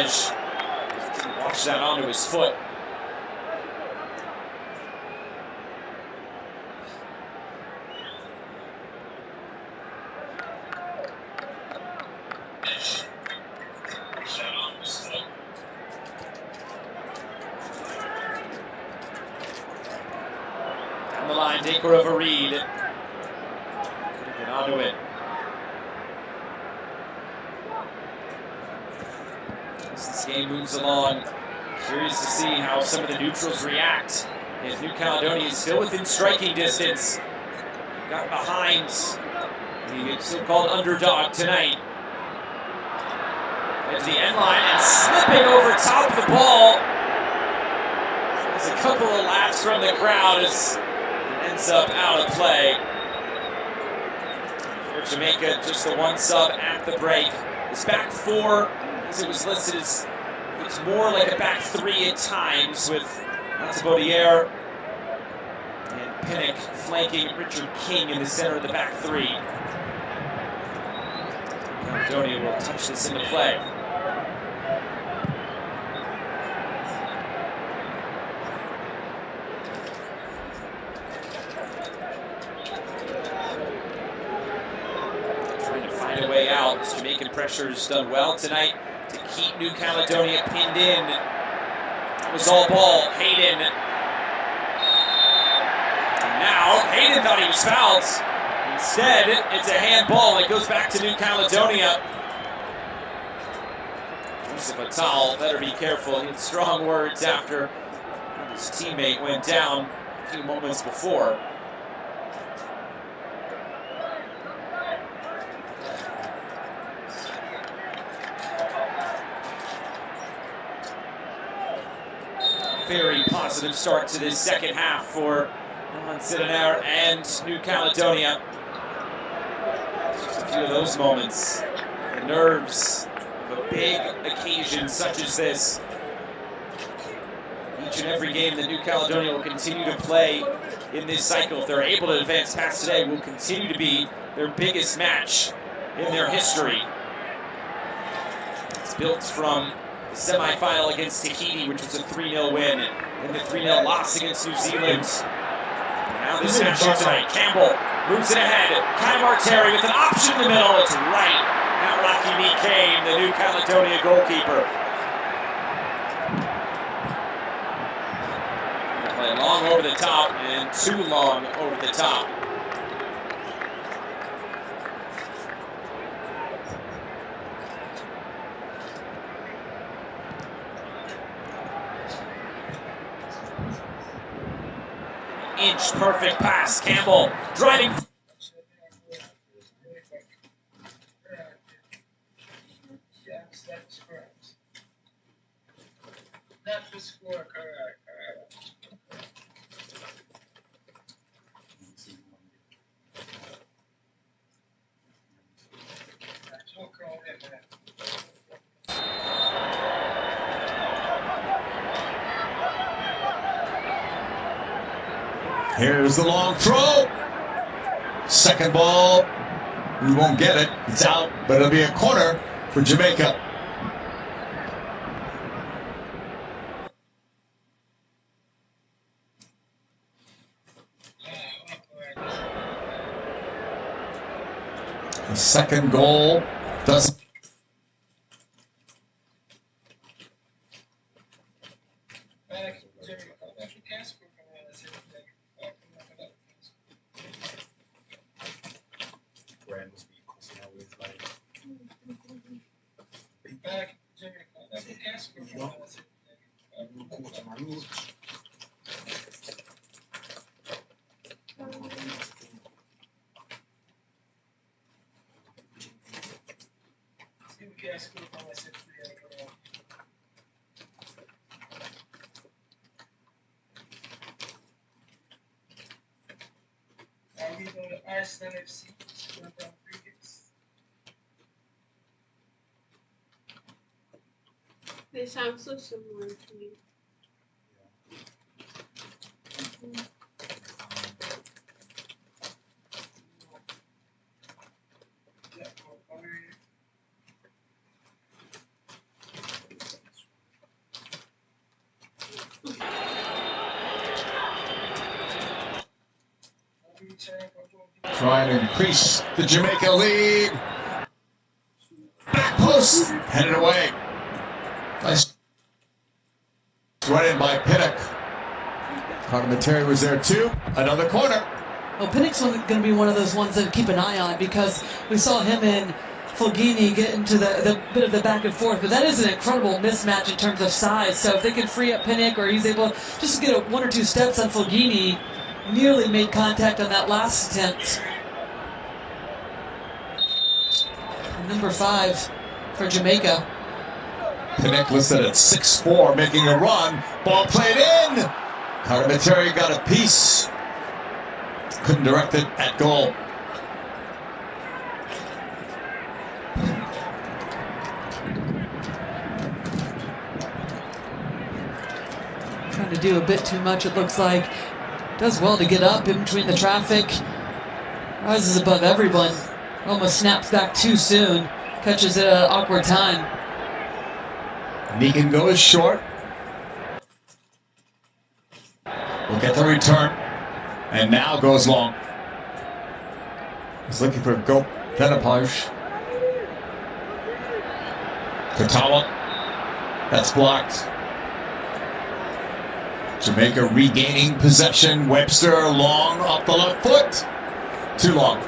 Gonzalez didn't wash that onto his foot. Down the line, l1ve. Couldn't get onto it. As this game moves along, curious to see how some of the neutrals react. As New Caledonia is still within striking distance. Got behind the so-called underdog tonight. Into the end line and slipping over top of the ball. There's a couple of laughs from the crowd as it ends up out of play. For Jamaica, just the one sub at the break. His back four, as it was listed, as it's more like a back three at times, with l1ve and Pinnock flanking Richard King in the center of the back three. Caledonia will touch this into play. Trying to find a way out. This Jamaican pressure has done well tonight to keep New Caledonia pinned in. That was all ball. Hayden. And now Hayden thought he was fouled. Instead, it's a handball. It goes back to New Caledonia. Joseph Attal better be careful. He had strong words after his teammate went down a few moments before. Very positive start to this second half for l1ve and New Caledonia. Just a few of those moments. The nerves of a big occasion such as this. Each and every game that New Caledonia will continue to play in this cycle, if they're able to advance past today, will continue to be their biggest match in their history. It's built from the semi-final against Tahiti, which was a 3-0 win, and the 3-0 loss against New Zealand. And now this matchup tonight. Campbell moves it ahead. Kaimar Terry with an option in the middle. It's right at l1ve Kane, the New Caledonia goalkeeper. They play long over the top and too long over the top. Inch perfect pass. Campbell driving. That was score correct. Here's the long throw. Second ball. We won't get it. It's out, but it'll be a corner for Jamaica. The second goal doesn't. Are we going to Arsenal FC? They sound so similar to me. Trying to increase the Jamaica lead. Back post, headed away. Nice run in by Pinnock. Carter was there too. Another corner. Well, Pinnock's going to be one of those ones that keep an eye on, because we saw him and Fulghini get into the bit of the back and forth, but that is an incredible mismatch in terms of size. So if they can free up Pinnock, or he's able just to get one or two steps on Fulghini, nearly made contact on that last attempt. Number 5 for Jamaica. Pinnock listed at 6'4", making a run. Ball played in. Carter got a piece. Couldn't direct it at goal. Trying to do a bit too much, it looks like. Does well to get up in between the traffic. Rises above everyone. Almost snaps back too soon. Catches it at an awkward time. Negan goes short. We'll get the return. And now goes long. He's looking for Go Venapage. Katawa. That's blocked. Jamaica regaining possession. Webster long off the left foot. Too long.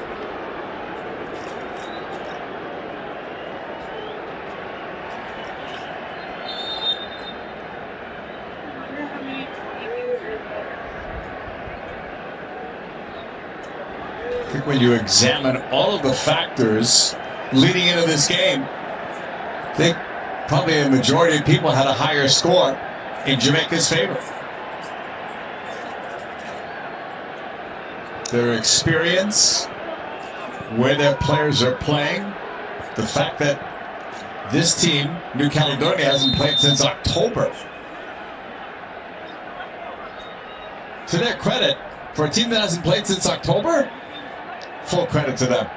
I think when you examine all of the factors leading into this game, I think probably a majority of people had a higher score in Jamaica's favor. Their experience, where their players are playing, the fact that this team, New Caledonia, hasn't played since October. To their credit, for a team that hasn't played since October, full credit to them.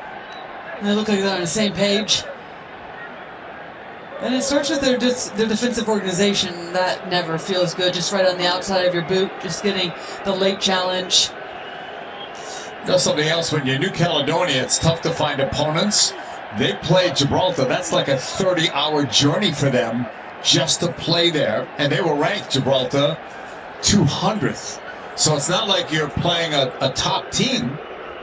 They look like they're on the same page. And it starts with their defensive organization. That never feels good. Just right on the outside of your boot, just getting the late challenge. You know something else, when you're New Caledonia, it's tough to find opponents. They played Gibraltar. That's like a 30-hour journey for them just to play there. And they were ranked, Gibraltar, 200th. So it's not like you're playing a top team,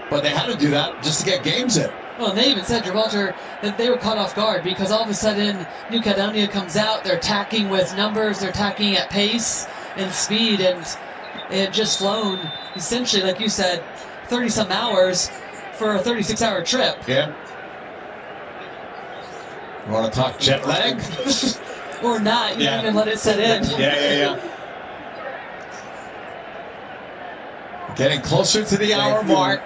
but they had to do that just to get games in. Well, and they even said, Gibraltar, that they were caught off guard because all of a sudden New Caledonia comes out, they're attacking with numbers, they're attacking at pace and speed, and they had just flown, essentially, like you said, 30-some hours for a 36-hour trip. Yeah. You want to talk jet lag? Or not, you even let it set in. Yeah. Getting closer to the hour mark.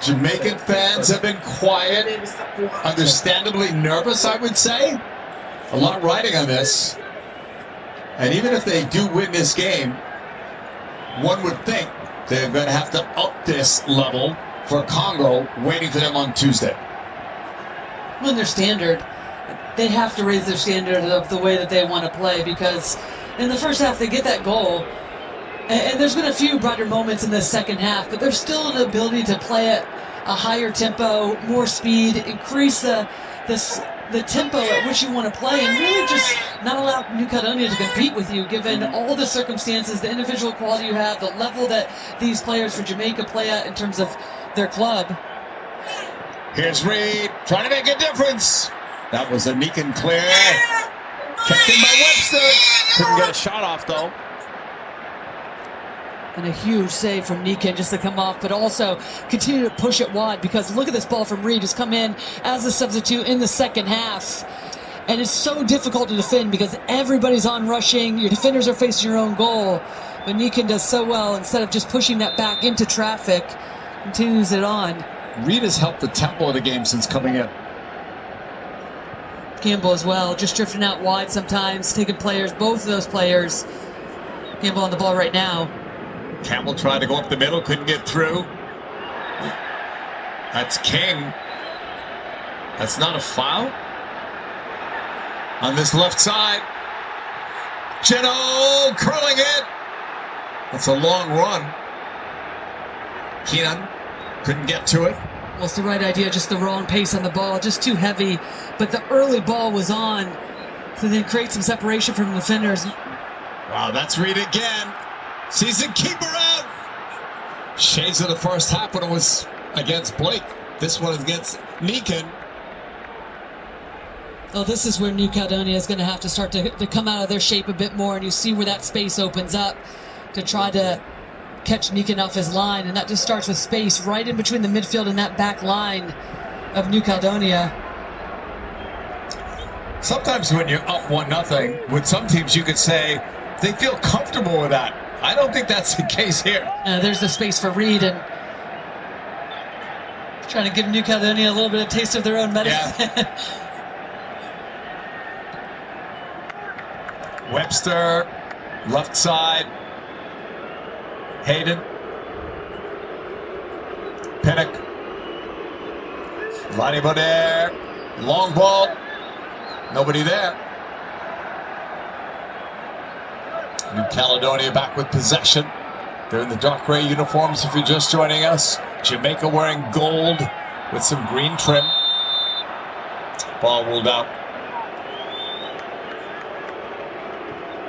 Jamaican fans have been quiet, understandably nervous, I would say. A lot riding on this. And even if they do win this game, one would think they're going to have to up this level for Congo, waiting for them on Tuesday. Well, their standard, they have to raise their standard of the way that they want to play, because in the first half they get that goal, and there's been a few brighter moments in the second half, but there's still an ability to play at a higher tempo, more speed, increase the tempo at which you want to play, and really just not allow New Caledonia to compete with you, given all the circumstances, the individual quality you have, the level that these players for Jamaica play at in terms of their club. Here's Reed, trying to make a difference. That was a Negan clear. Kept in by Webster. Couldn't get a shot off, though. And a huge save from Negan just to come off, but also continue to push it wide, because look at this ball from Reed, who's come in as a substitute in the second half. And it's so difficult to defend because everybody's on rushing, your defenders are facing your own goal. But Negan does so well, instead of just pushing that back into traffic, continues it on. Reed has helped the tempo of the game since coming in. Campbell as well, just drifting out wide sometimes, taking players, both of those players. Campbell on the ball right now. Campbell tried to go up the middle, couldn't get through. That's King. That's not a foul. On this left side. Geno curling it. That's a long run. Keenan couldn't get to it. Well, it's the right idea, just the wrong pace on the ball, just too heavy. But the early ball was on to then create some separation from the defenders. Wow, that's Reed again. Season keeper out. Shades of the first half when it was against Blake. This one is against Nikan. Oh, this is where New Caledonia is going to have to start to come out of their shape a bit more, and you see where that space opens up to try to catch Nikan off his line, and that just starts with space right in between the midfield and that back line of New Caledonia. Sometimes when you're up 1-0, with some teams you could say they feel comfortable with that. I don't think that's the case here. There's the space for Reed, and trying to give New Caledonia a little bit of taste of their own medicine. Yeah. Webster, left side. Hayden. Pinnock. l1ve there. Long ball. Nobody there. New Caledonia back with possession. They're in the dark gray uniforms if you're just joining us. Jamaica wearing gold with some green trim. Ball ruled out.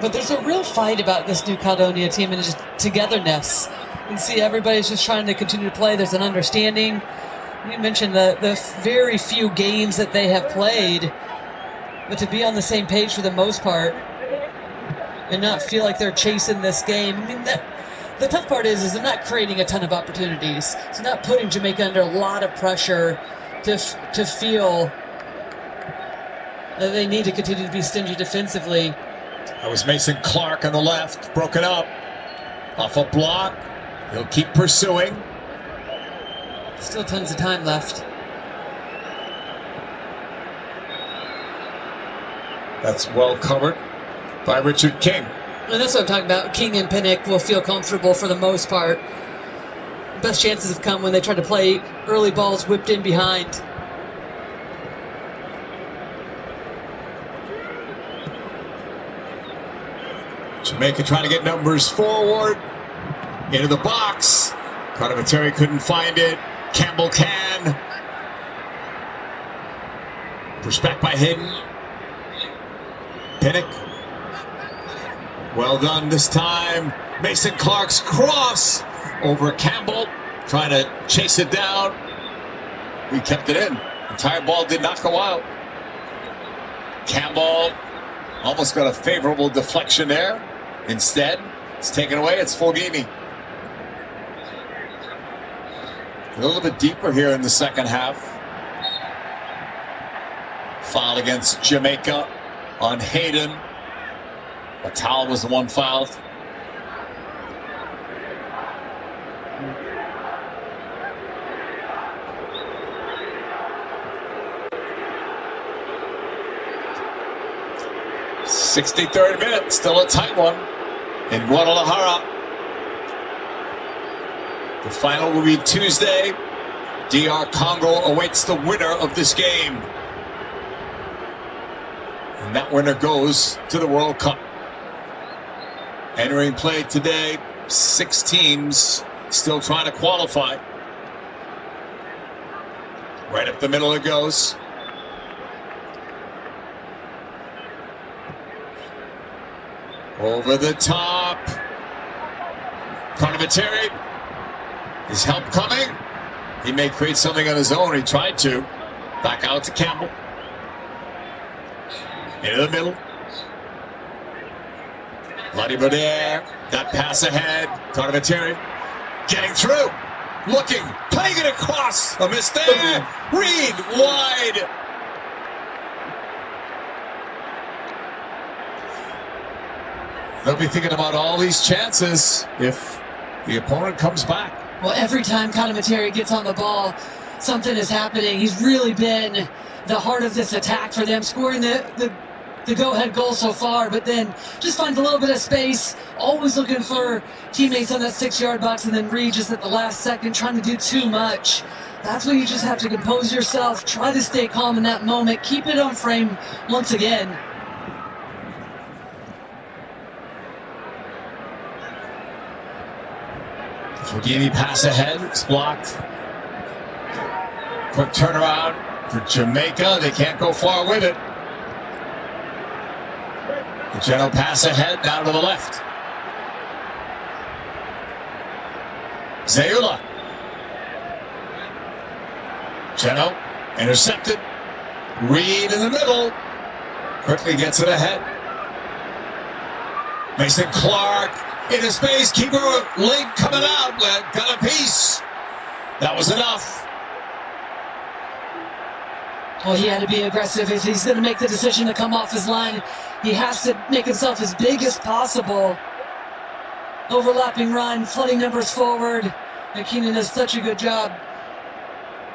But there's a real fight about this New Caledonia team and just togetherness. You can see everybody's just trying to continue to play. There's an understanding. You mentioned the very few games that they have played, but to be on the same page for the most part and not feel like they're chasing this game. I mean, the tough part is they're not creating a ton of opportunities. It's not putting Jamaica under a lot of pressure to feel that they need to continue to be stingy defensively. That was Mason Clark on the left, broken up. Off a block. He'll keep pursuing. Still tons of time left. That's well covered by Richard King. And that's what I'm talking about. King and Pinnock will feel comfortable for the most part. Best chances have come when they try to play early balls whipped in behind. Jamaica trying to get numbers forward. Into the box. Caledonia couldn't find it. Campbell can. Pushed back by Hayden. Pinnock. Well done this time. Mason Clark's cross over Campbell. Trying to chase it down. We kept it in. The entire ball did not go out. Campbell almost got a favorable deflection there. Instead, it's taken away. It's Fulgini. A little bit deeper here in the second half. Foul against Jamaica on Hayden. Atal was the one fouled. '63rd minute, still a tight one in Guadalajara. The final will be Tuesday. DR Congo awaits the winner of this game. And that winner goes to the World Cup. Entering play today, 6 teams still trying to qualify. Right up the middle it goes. Over the top. Caledonia. Is help coming? He may create something on his own. He tried to. Back out to Campbell. Into the middle. l1ve there. That pass ahead. Caledonia getting through. Looking. Playing it across. A miss there. Reed wide. They'll be thinking about all these chances if the opponent comes back. Well, every time Caledonia gets on the ball, something is happening. He's really been the heart of this attack for them, scoring the go-ahead goal so far, but then just finds a little bit of space, always looking for teammates on that 6-yard box, and then Reed just at the last second trying to do too much. That's when you just have to compose yourself, try to stay calm in that moment, keep it on frame once again. Fulgini pass ahead, it's blocked. Quick turnaround for Jamaica. They can't go far with it. The gentle pass ahead, down to the left. Zayula. Geno intercepted. Reed in the middle. Quickly gets it ahead. Mason Clark into space. Keeper late coming out. Got a piece. That was enough. Well, he had to be aggressive. If he's going to make the decision to come off his line, he has to make himself as big as possible. Overlapping run, flooding numbers forward. McKinnon does such a good job.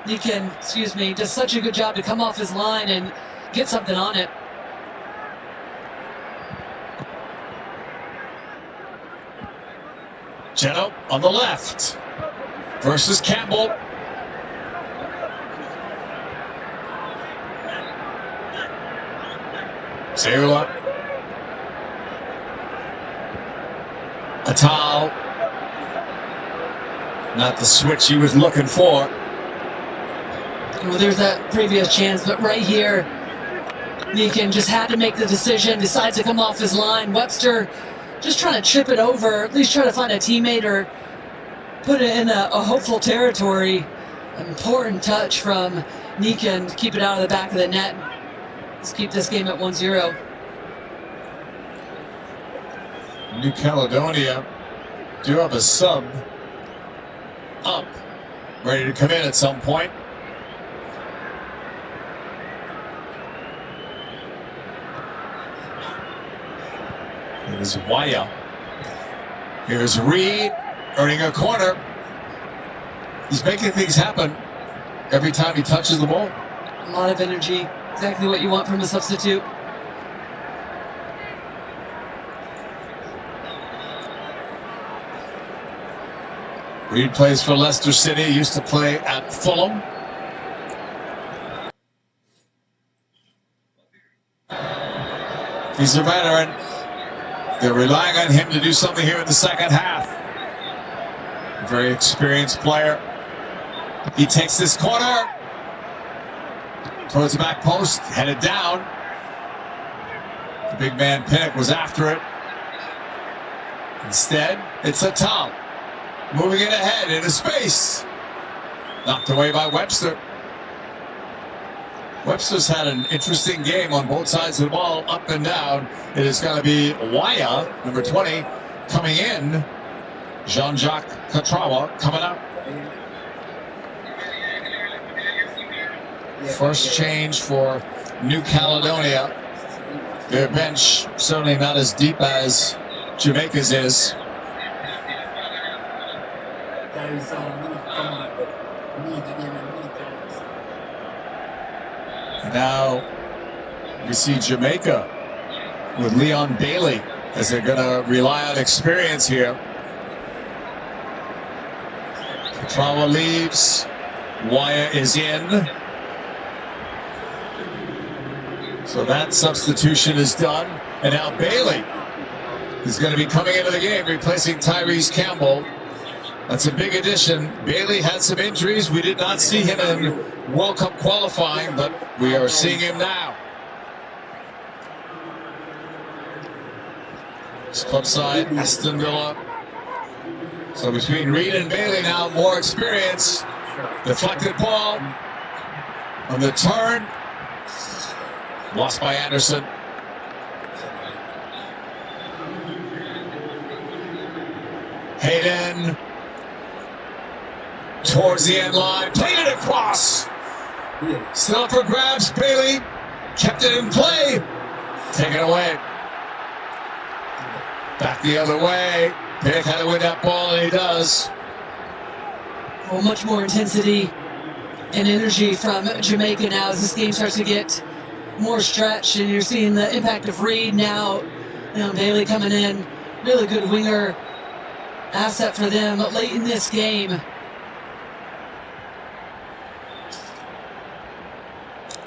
Does such a good job to come off his line and get something on it. Geno on the left versus Campbell. Zayula. Atal. Not the switch he was looking for. Well, there's that previous chance, but right here, Meekin just had to make the decision, decides to come off his line. Webster just trying to chip it over, at least try to find a teammate or put it in a hopeful territory. An important touch from Meekin to keep it out of the back of the net. Let's keep this game at 1-0. New Caledonia do have a sub up, ready to come in at some point. It is l1ve. Here's Reed earning a corner. He's making things happen every time he touches the ball. A lot of energy. Exactly what you want from a substitute. Reed plays for Leicester City, used to play at Fulham. He's a veteran. They're relying on him to do something here in the second half. A very experienced player. He takes this corner towards the back post, headed down. The big man Pinnock was after it. Instead, it's Atal. Moving it ahead into space. Knocked away by Webster. Webster's had an interesting game on both sides of the ball, up and down. It is going to be l1ve, number 20, coming in. Jean-Jacques Catrawa coming up. First change for New Caledonia. Their bench certainly not as deep as Jamaica's is. And now we see Jamaica with Leon Bailey as they're going to rely on experience here. Catrawa leaves. l1ve is in. So that substitution is done. And now Bailey is going to be coming into the game, replacing Tyrese Campbell. That's a big addition. Bailey had some injuries. We did not see him in World Cup qualifying, but we are seeing him now. It's club side, Aston Villa. So between Reed and Bailey now, more experience. Deflected ball on the turn. Lost by Anderson. Hayden towards the end line, played it across. Still up for grabs. Bailey kept it in play. Taken away. Back the other way. Pinnock had to win that ball, and he does. Well, much more intensity and energy from Jamaica now as this game starts to get more stretched, and you're seeing the impact of Reed now. Bailey coming in, really good winger asset for them late in this game.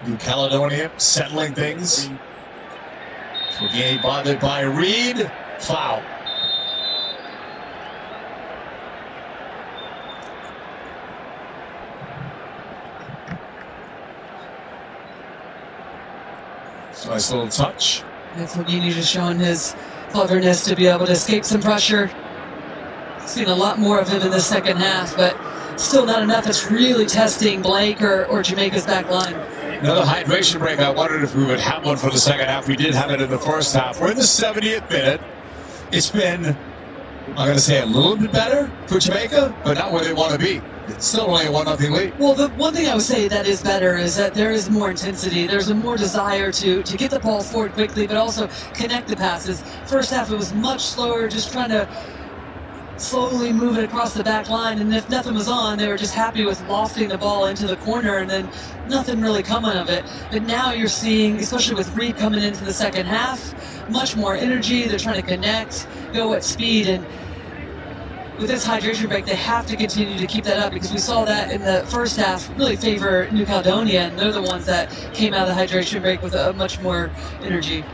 New Caledonia settling things. Forgay bothered by Reed. Foul. Nice little touch. And Fulgini just showing his cleverness to be able to escape some pressure. Seen a lot more of him in the second half, but still not enough. It's really testing Blake or Jamaica's back line. Another hydration break. I wondered if we would have one for the second half. We did have it in the first half. We're in the 70th minute. It's been, I'm going to say, a little bit better for Jamaica, but not where they want to be. It's still only a 1-0 lead. Well, the one thing I would say that is better is that there is more intensity. There's a more desire to get the ball forward quickly, but also connect the passes. First half, it was much slower, just trying to slowly move it across the back line, and if nothing was on, they were just happy with lofting the ball into the corner and then nothing really coming of it. But now you're seeing, especially with Reed coming into the second half, much more energy. They're trying to connect, go at speed, and with this hydration break, they have to continue to keep that up, because we saw that in the first half really favor New Caledonia, and they're the ones that came out of the hydration break with a much more energy.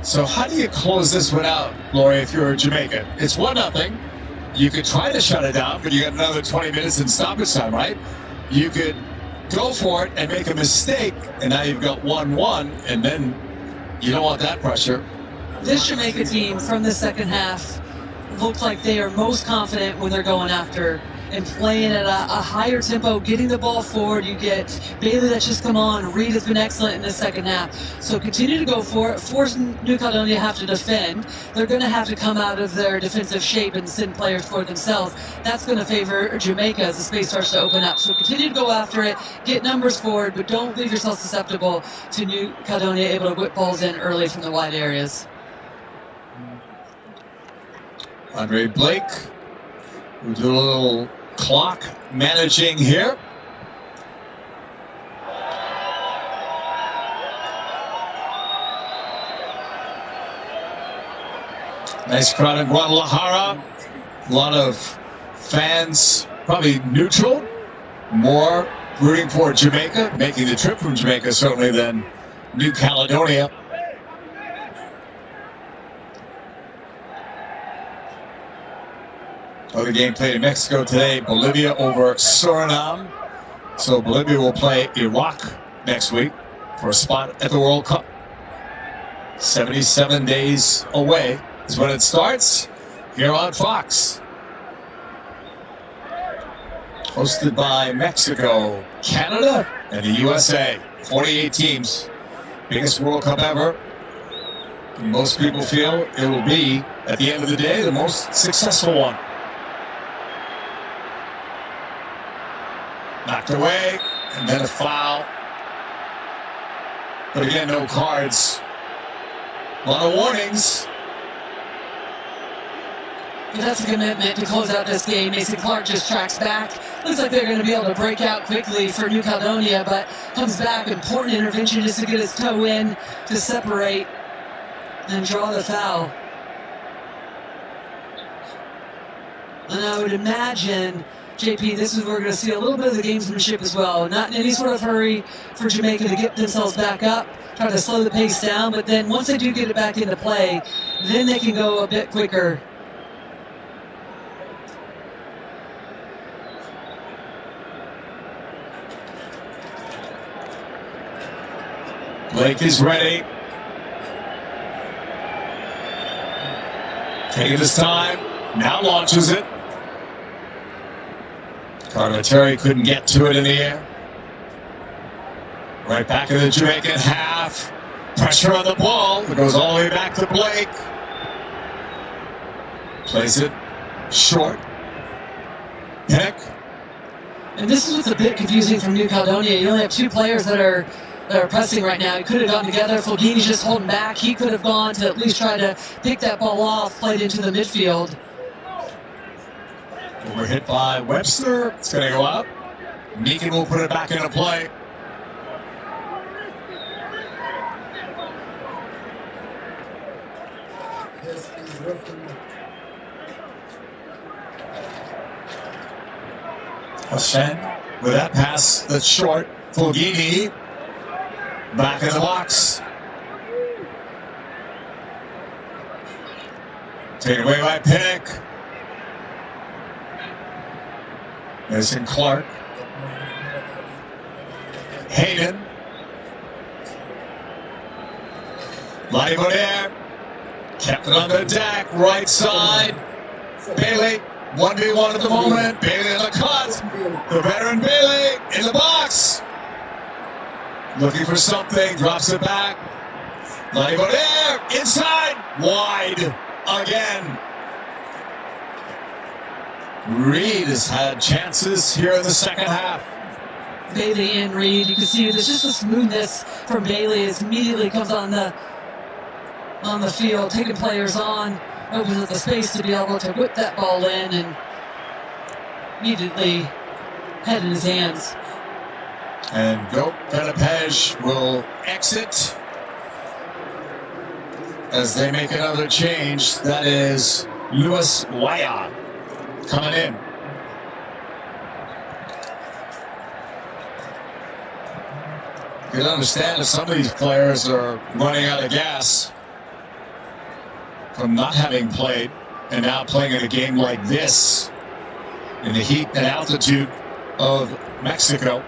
So how do you close this one out, Lori, if you're Jamaica? It's 1-0. You could try to shut it down, but you got another 20 minutes in stoppage time, right? You could go for it and make a mistake, and now you've got 1-1, and then you don't want that pressure. This Jamaica team from the second half looks like they are most confident when they're going after and playing at a higher tempo, getting the ball forward. You get Bailey that's just come on. Reed has been excellent in the second half. So continue to go for it. Force New Caledonia to have to defend. They're going to have to come out of their defensive shape and send players for themselves. That's going to favor Jamaica as the space starts to open up. So continue to go after it. Get numbers forward, but don't leave yourself susceptible to New Caledonia able to whip balls in early from the wide areas. Andre Blake, we do a little clock managing here. Nice crowd in Guadalajara. A lot of fans, probably neutral, more rooting for Jamaica, making the trip from Jamaica certainly than New Caledonia. Other game played in Mexico today, Bolivia over Suriname. So Bolivia will play Iraq next week for a spot at the World Cup. 77 days away is when it starts here on Fox. Hosted by Mexico, Canada, and the USA. 48 teams. Biggest World Cup ever. Most people feel it will be, at the end of the day, the most successful one. Knocked away, and then a foul. But again, no cards. A lot of warnings. But that's a commitment to close out this game. Mason Clark just tracks back. Looks like they're going to be able to break out quickly for New Caledonia, but comes back. Important intervention just to get his toe in to separate and draw the foul. And I would imagine, JP, this is where we're going to see a little bit of the gamesmanship as well. Not in any sort of hurry for Jamaica to get themselves back up, try to slow the pace down, but then once they do get it back into play, then they can go a bit quicker. Blake is ready. Taking his time, now launches it. Carter couldn't get to it in the air. Right back in the Jamaican half. Pressure on the ball. It goes all the way back to Blake. Plays it short. Pick. And this is what's a bit confusing from New Caledonia. You only have two players that are pressing right now. He could have gotten together. Fulgini's just holding back. He could have gone to at least try to pick that ball off, played into the midfield. We're hit by Webster. It's going to go up. Meekin will put it back into play. Hassan with that pass that's short. Fulgini back in the box. Taken away by Pick. Mason Clark. l1ve kept it on the deck, right side. Bailey, 1v1 at the moment. Bailey in the cut. The veteran Bailey in the box. Looking for something, drops it back. l1ve inside, wide again. Reed has had chances here in the second half. Bailey and Reed, you can see there's just a smoothness from Bailey as immediately comes on the field, taking players on, opens up the space to be able to whip that ball in and immediately head in his hands. And Goat Penapej will exit as they make another change. That is l1ve coming in. You can understand if some of these players are running out of gas from not having played and now playing in a game like this in the heat and altitude of Mexico.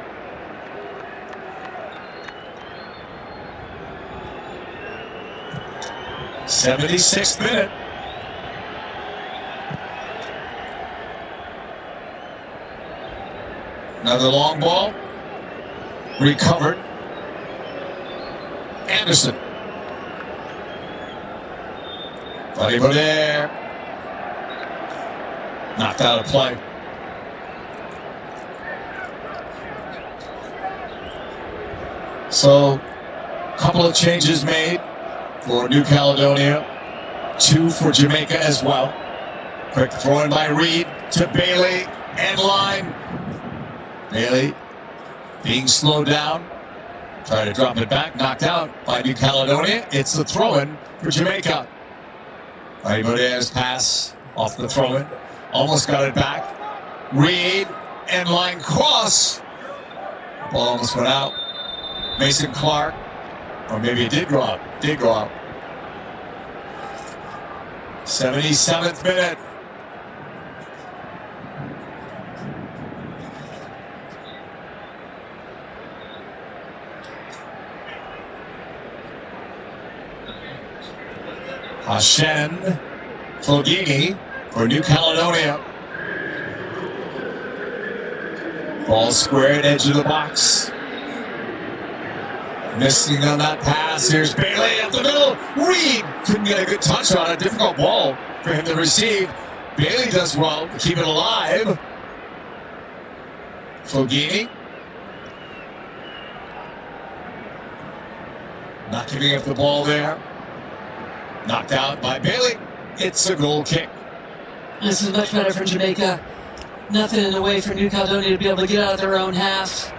'76th minute. Another long ball. Recovered. Anderson. l1ve there. Knocked out of play. So, a couple of changes made for New Caledonia. 2 for Jamaica as well. Quick throw in by Reed to Bailey. End line. Bailey being slowed down. Try to drop it back. Knocked out by New Caledonia. It's the throw-in for Jamaica. l1ve's pass off the throw-in. Almost got it back. Reed, end line cross. Ball almost went out. Mason Clark. Or maybe it did go out. Did go out. 77th minute. Hashem Fogini for New Caledonia. Ball squared, edge of the box. Missing on that pass. Here's Bailey up the middle. Reed couldn't get a good touch on it. Difficult ball for him to receive. Bailey does well to keep it alive. Fogini. Not giving up the ball there. Knocked out by Bailey. It's a goal kick. This is much better for Jamaica. Nothing in the way for New Caledonia to be able to get out of their own half.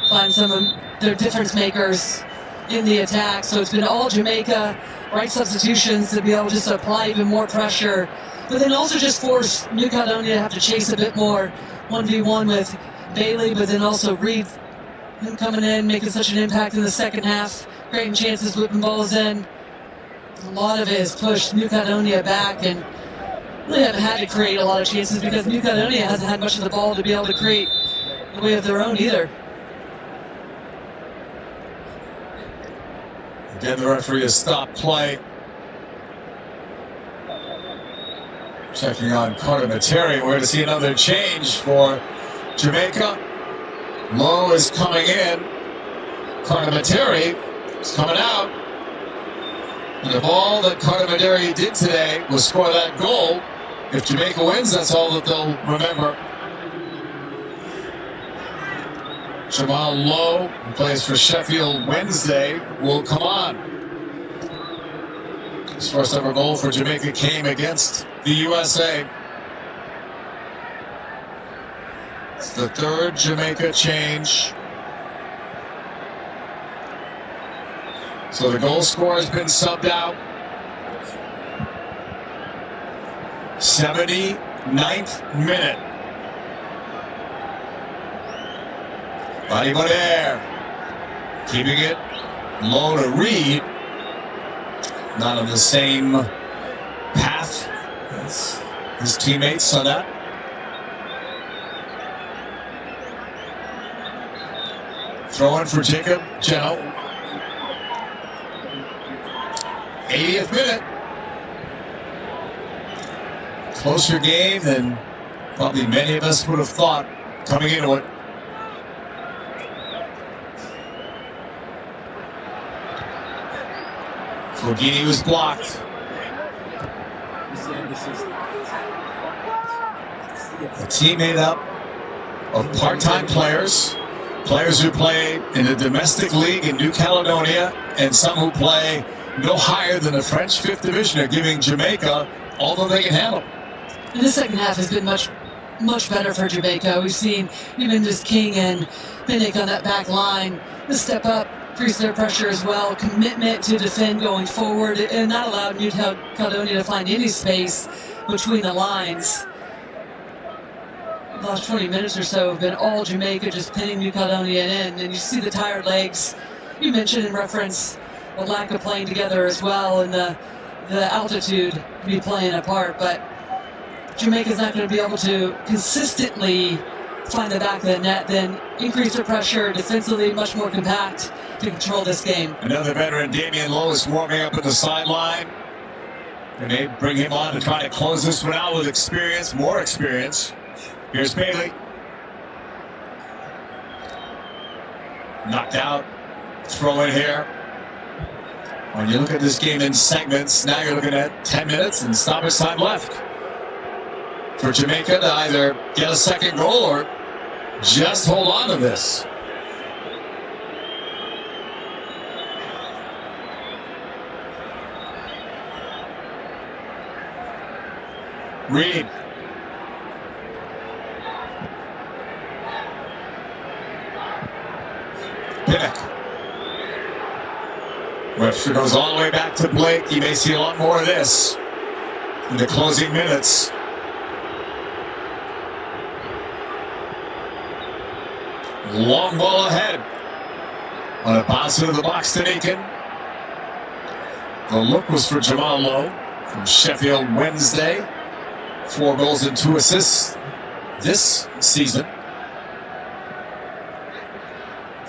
Find some of their difference makers in the attack. So it's been all Jamaica, right substitutions to be able to just apply even more pressure. But then also just force New Caledonia to have to chase a bit more 1v1 with Bailey, but then also Reed, him coming in, making such an impact in the second half, creating chances, whipping balls in. A lot of it has pushed New Caledonia back and really haven't had to create a lot of chances because New Caledonia hasn't had much of the ball to be able to create the way of their own either. Again, the referee has stopped play. Checking on Carter Materi. We're going to see another change for Jamaica. Lowe is coming in. Carter Materi is coming out. And if all that Carter Materi did today was score that goal, if Jamaica wins, that's all that they'll remember. Jamal Lowe, who plays for Sheffield Wednesday, will come on. His first ever goal for Jamaica came against the USA. It's the third Jamaica change. So the goal scorer has been subbed out. 79th minute. l1ve there. Keeping it low to Reed. Not on the same path as his teammates on that. Throw in for Jacob Geno. 80th minute. Closer game than probably many of us would have thought coming into it. Fogini was blocked. A team made up of part-time players who play in the domestic league in New Caledonia, and some who play no higher than the French 5th Division are giving Jamaica all that they can handle. And the second half has been much better for Jamaica. We've seen even just King and Pinnick on that back line to step up, increase their pressure as well, commitment to defend going forward, and not allow New Caledonia to find any space between the lines. The last 20 minutes or so have been all Jamaica just pinning New Caledonia in, and you see the tired legs. You mentioned in reference the lack of playing together as well, and the altitude be playing a part, but Jamaica's not going to be able to consistently find the back of the net, then increase their pressure defensively, much more compact to control this game. Another veteran, Damian Lowe, is warming up at the sideline. And they bring him on to try to close this one out with experience, more experience. Here's Bailey. Knocked out. Throw in here. When you look at this game in segments, now you're looking at 10 minutes and stoppage time left for Jamaica to either get a second goal or just hold on to this. Reed. Pinnock. Webster goes all the way back to Blake. You may see a lot more of this in the closing minutes. Long ball ahead. On a bounce into the box to Deacon. The look was for Jamal Lowe from Sheffield Wednesday. 4 goals and 2 assists this season.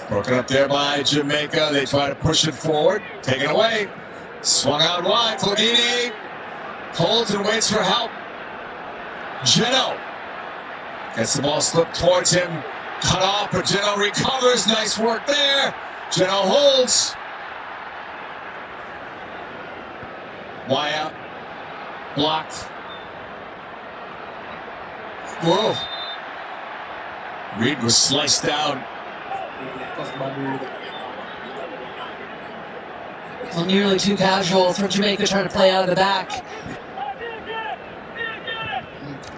Broken up there by Jamaica. They try to push it forward. Taken away. Swung out wide. Fogini holds and waits for help. Geno gets the ball slipped towards him. Cut off, but Geno recovers. Nice work there. Geno holds. Waya blocked. Whoa. Reed was sliced down. Well, nearly too casual for Jamaica trying to play out of the back.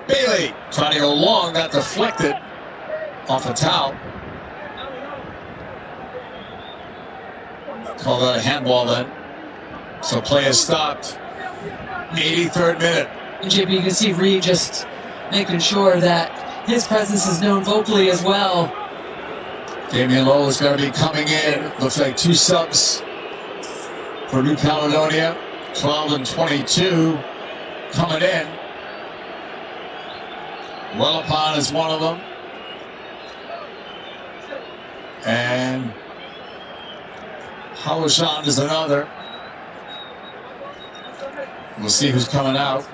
Bailey trying to go long, got deflected off a towel. Called out a handball then. So play is stopped. 83rd minute. And JP, you can see Reed just making sure that his presence is known vocally as well. Damian Lowe is going to be coming in. Looks like 2 subs for New Caledonia. 12 and 22 coming in. Wellapon is one of them. And Hawashan is another. We'll see who's coming out.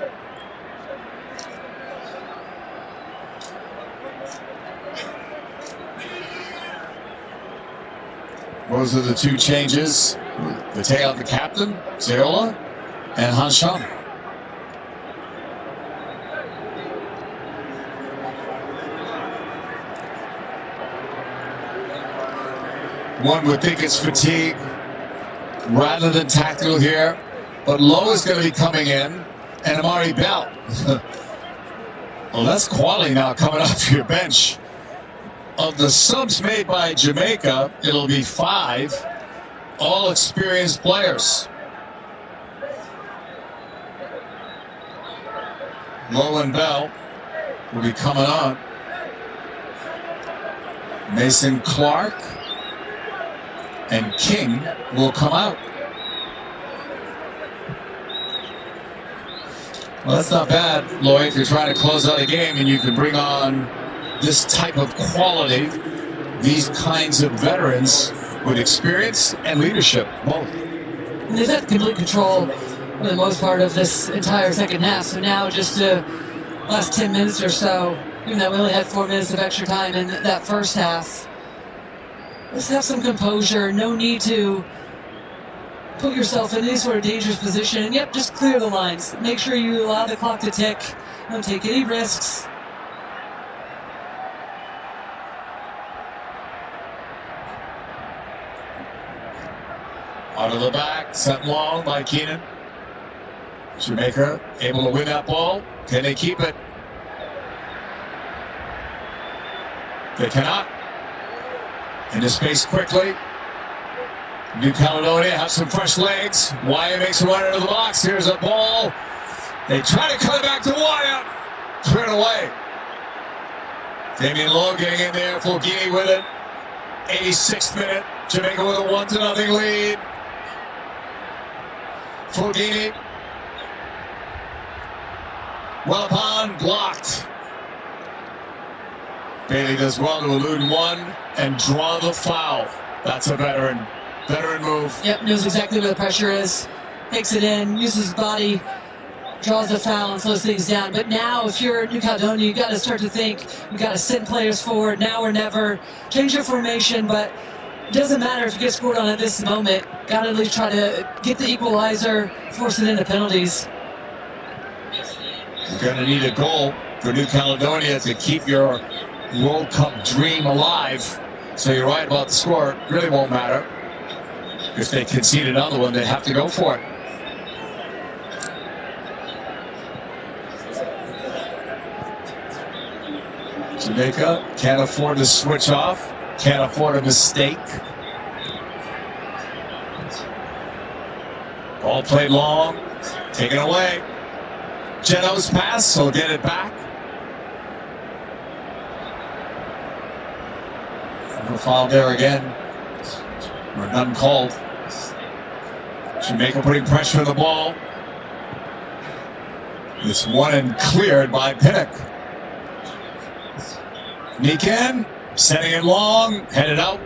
Those are the 2 changes. They take out the captain, Zeola, and Hanshan. One would think it's fatigue rather than tactical here, but Lowe is going to be coming in, and Amari Bell. Well, that's quality now coming off your bench. Of the subs made by Jamaica, it'll be 5, all experienced players. Lowe and Bell will be coming on. Mason Clark and King will come out. Well, that's not bad, Lloyd, if you're trying to close out a game and you can bring on this type of quality, these kinds of veterans with experience and leadership, both. And they've had complete control for the most part of this entire second half. So now just the last 10 minutes or so, even though we only had 4 minutes of extra time in that first half, let's have some composure. No need to put yourself in any sort of dangerous position. And yep, just clear the lines. Make sure you allow the clock to tick. Don't take any risks. Out of the back, sent long by Keenan. Jamaica able to win that ball. Can they keep it? They cannot. Into space quickly. New Caledonia have some fresh legs. Wyatt makes a run into the box. Here's a ball. They try to cut it back to Wyatt. Cleared away. Damian Lowe getting in there. Fulgini with it. 86th minute. Jamaica with a 1-0 lead. Fulgini. Well upon, blocked. Bailey does well to elude one and draw the foul. That's a veteran move. Yep, knows exactly where the pressure is. Takes it in, uses his body, draws the foul and slows things down. But now, if you're New Caledonia, you got to start to think, you got to send players forward now or never. Change your formation, but it doesn't matter if you get scored on at this moment. Got to at least try to get the equalizer, force it into penalties. You're going to need a goal for New Caledonia to keep your World Cup dream alive. So you're right about the score. It really won't matter. If they concede another one, they have to go for it. Jamaica can't afford to switch off. Can't afford a mistake. Ball played long. Taken away. Geno's pass, so get it back. No foul there again. Or none called. Jamaica putting pressure on the ball. This one and cleared by Pinnock. Meekin, sending it long, headed out.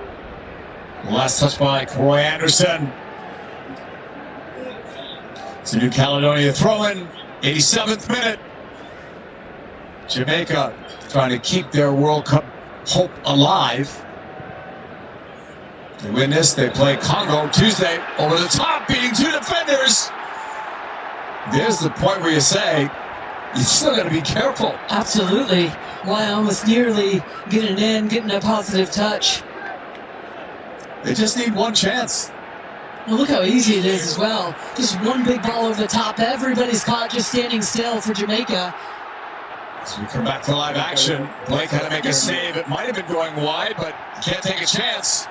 Last touch by Roy Anderson. It's a New Caledonia throw-in, 87th minute. Jamaica trying to keep their World Cup hope alive. They win this, they play Congo Tuesday over the top, beating 2 defenders. There's the point where you say, you still got to be careful. Absolutely. Why almost nearly getting a positive touch. They just need one chance. Well, look how easy it is as well. Just one big ball over the top. Everybody's caught just standing still for Jamaica. So we come back to live action. Blake had to make a save. It might have been going wide, but can't take a chance.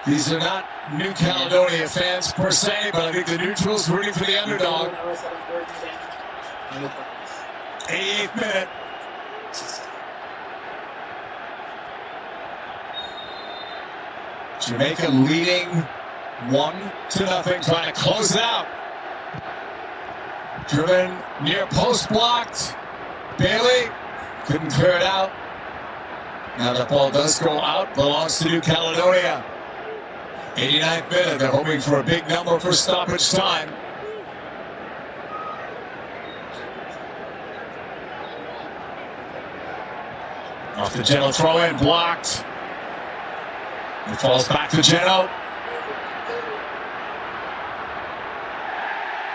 These are not New Caledonia fans per se, but I think the neutrals rooting for the underdog. 88th minute. Jamaica leading 1-0, trying to close it out. Driven near post, blocked. Bailey couldn't clear it out. Now the ball does go out, belongs to New Caledonia. 89th minute, they're hoping for a big number for stoppage time. Off the Geno throw-in, blocked. It falls back to Geno.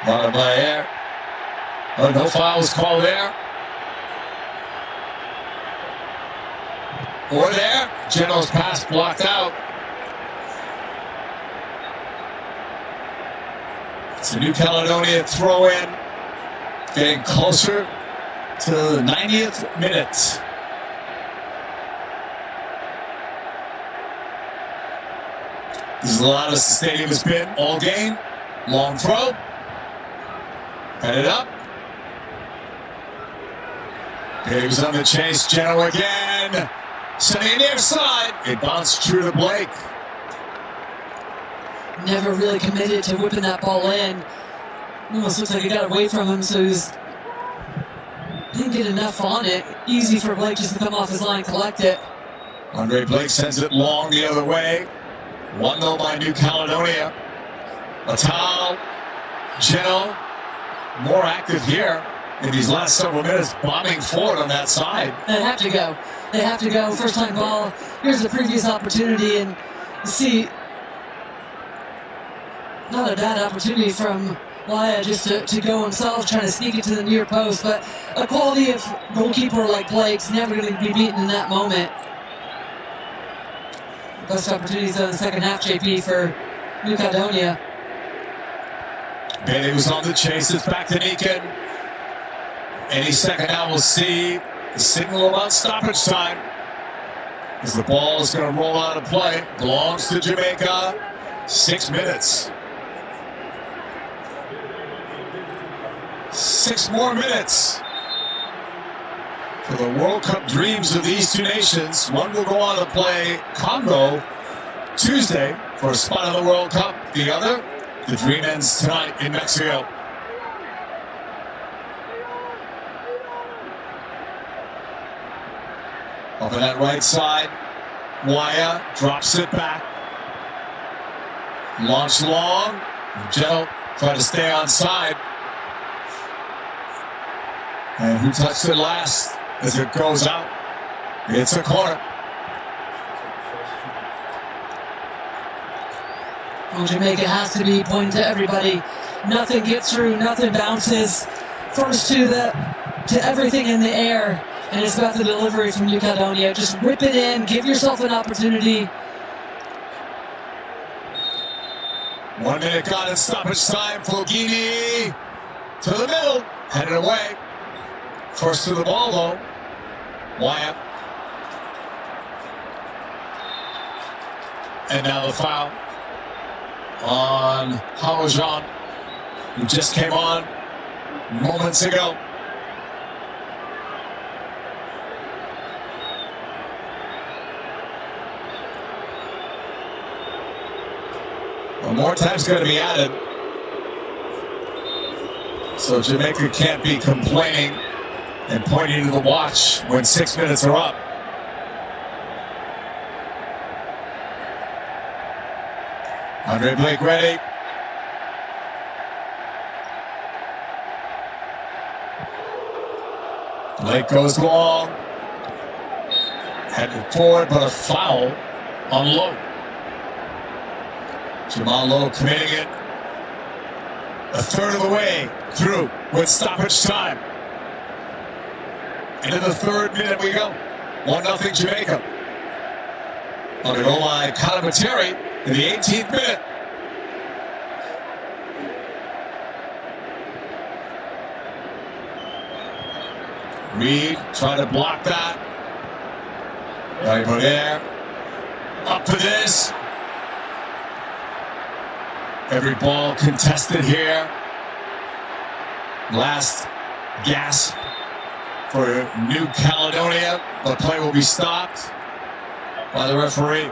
Bottom by air. Oh, no foul was called there. Or there. Geno's pass blocked out. It's a New Caledonia throw-in. Getting closer to the 90th minute. This is the loudest the stadium has been all game. Long throw. Headed up. Pigs on the chase. Geno again. Sending it near side. It bounced true to Blake. Never really committed to whipping that ball in. Almost looks like he got away from him, so didn't get enough on it. Easy for Blake just to come off his line and collect it. Andre Blake sends it long the other way. 1-0 by New Caledonia. Atal, Geno, more active here in these last several minutes, bombing forward on that side. They have to go. They have to go. First time ball. Here's the previous opportunity, and you see, not a bad opportunity from l1ve just to go himself, trying to sneak it to the near post, but a quality of goalkeeper like Blake's never going to be beaten in that moment. Best opportunities in the second half, JP, for New Caledonia. Bailey was on the chase. It's back to Nikan. Any second now we'll see the signal about stoppage time, as the ball is going to roll out of play. Belongs to Jamaica. 6 minutes. 6 more minutes for the World Cup dreams of these two nations. One will go on to play Congo Tuesday for a spot in the World Cup. The other, the dream ends tonight in Mexico. Up on that right side, l1ve drops it back. Launch long. Geno try to stay on side. And who touched it last as it goes out? It's a corner. Well, Jamaica has to be pointing to everybody. Nothing gets through, nothing bounces. First to everything in the air. And it's about the delivery from New Caledonia. Just whip it in, give yourself an opportunity. 1 minute gone in stoppage time. Flogini to the middle, headed away. First to the ball though, l1ve. And now the foul on Hawajan, who just came on moments ago. Well, more time's going to be added, so Jamaica can't be complaining and pointing to the watch when 6 minutes are up. Andre Blake ready. Blake goes long. Headed forward, but a foul on l1ve. Jamal l1ve committing it. A third of the way through with stoppage time. Into the 3rd minute we go. 1-0 Jamaica. On the goal line, l1ve in the 18th minute. Reed trying to block that. Right over there. Up for this. Every ball contested here. Last gasp for New Caledonia. The play will be stopped by the referee.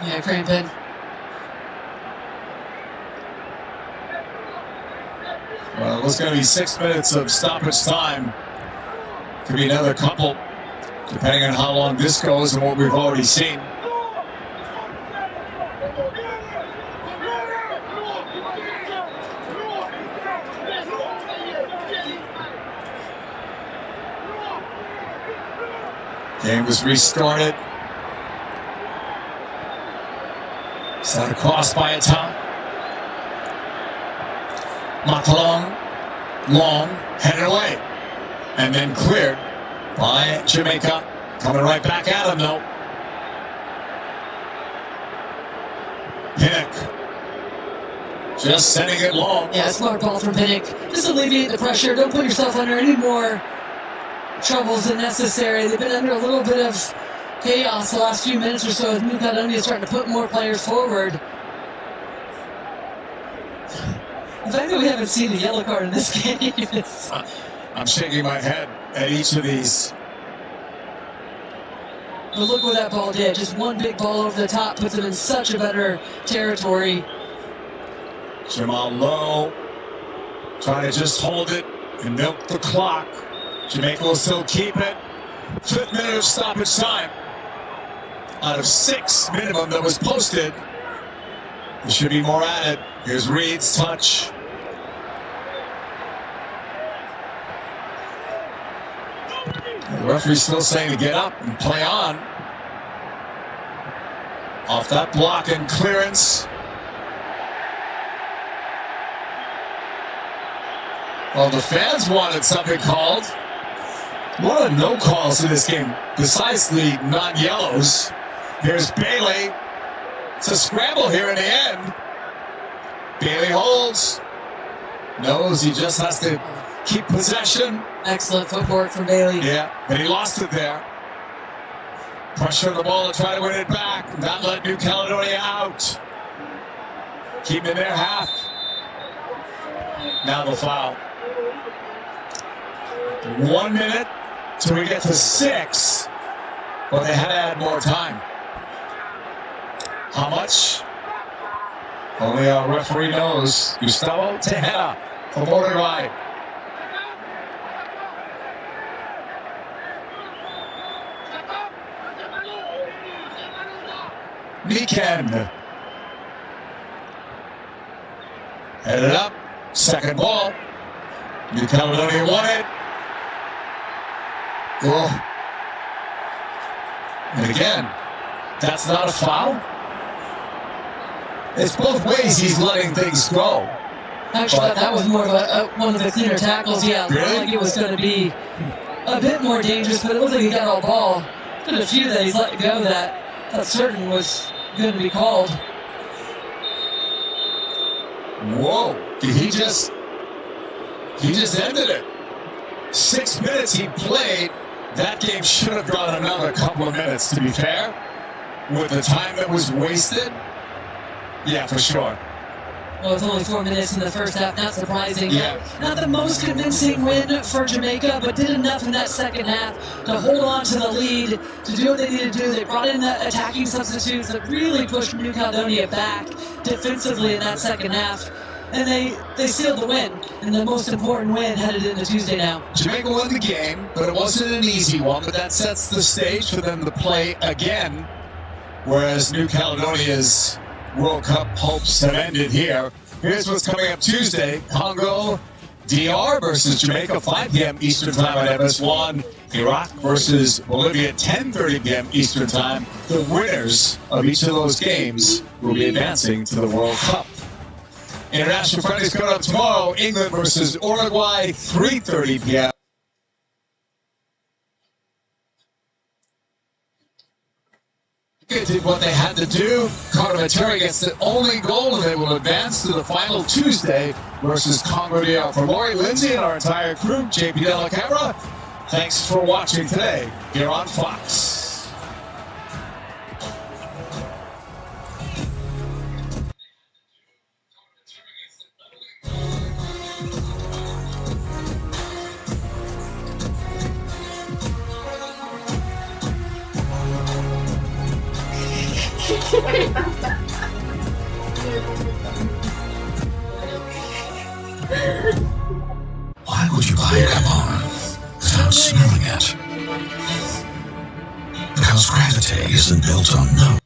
Yeah, cramping. Well, it's going to be 6 minutes of stoppage time. Could be another couple, depending on how long this goes and what we've already seen. Game was restarted. Sent across by a top. Macalong, long, headed away. And then cleared by Jamaica. Coming right back at him though. Pinnock. Just sending it long. Yeah, smart ball from Pinnock. Just alleviate the pressure. Don't put yourself under any more troubles than necessary. They've been under a little bit of chaos the last few minutes or so as New Caledonia is starting to put more players forward. The fact that we haven't seen a yellow card in this game is... I'm shaking my head at each of these. But look what that ball did. Just one big ball over the top puts them in such a better territory. Jamal l1ve trying to just hold it and milk the clock. Jamaica will still keep it. Fifth minute of stoppage time. Out of 6 minimum that was posted. There should be more added. Here's Reed's touch. The referee's still saying to get up and play on. Off that block and clearance. Well, the fans wanted something called. A lot of no calls in this game, besides the non-yellows. Here's Bailey. It's a scramble here in the end. Bailey holds. Knows he just has to keep possession. Excellent footwork from Bailey. Yeah, and he lost it there. Pressure on the ball to try to win it back. Not let New Caledonia out. Keep in their half. Now the foul. 1 minute till we get to 6. But they had to add more time. How much? Only our referee knows. Gustavo Tejeda from Uruguay. Meekan. Headed up. Second ball. New Caledonia won it. Oh. And again, that's not a foul. It's both ways he's letting things go. Actually, that was more of one of the cleaner tackles. Yeah, really? Looked like it was going to be a bit more dangerous, but it looked like he got all ball. There's a few that he's let go that certain was going to be called. Whoa! He just ended it. 6 minutes he played. That game should have gone another couple of minutes, to be fair. With the time that was wasted. Yeah, for sure. Well, it's only 4 minutes in the first half, not surprising. Yeah. Not the most convincing win for Jamaica, but did enough in that second half to hold on to the lead, to do what they needed to do. They brought in the attacking substitutes that really pushed New Caledonia back defensively in that second half. And they sealed the win, and the most important win headed into Tuesday now. Jamaica won the game, but it wasn't an easy one, but that sets the stage for them to play again, whereas New Caledonia's World Cup hopes have ended here. Here's what's coming up Tuesday. Congo DR versus Jamaica, 5 p.m. Eastern Time on MS1. Iraq versus Bolivia, 10:30 p.m. Eastern Time. The winners of each of those games will be advancing to the World Cup. International friendlies coming up tomorrow. England versus Uruguay, 3:30 p.m. Did what they had to do. Carter Materi gets the only goal, and they will advance to the final Tuesday versus Congo DR. For Lori, Lindsay, and our entire crew, JP De La Camera, thanks for watching today here on Fox. Why would you buy cologne without smelling it? Because gravity isn't built on no.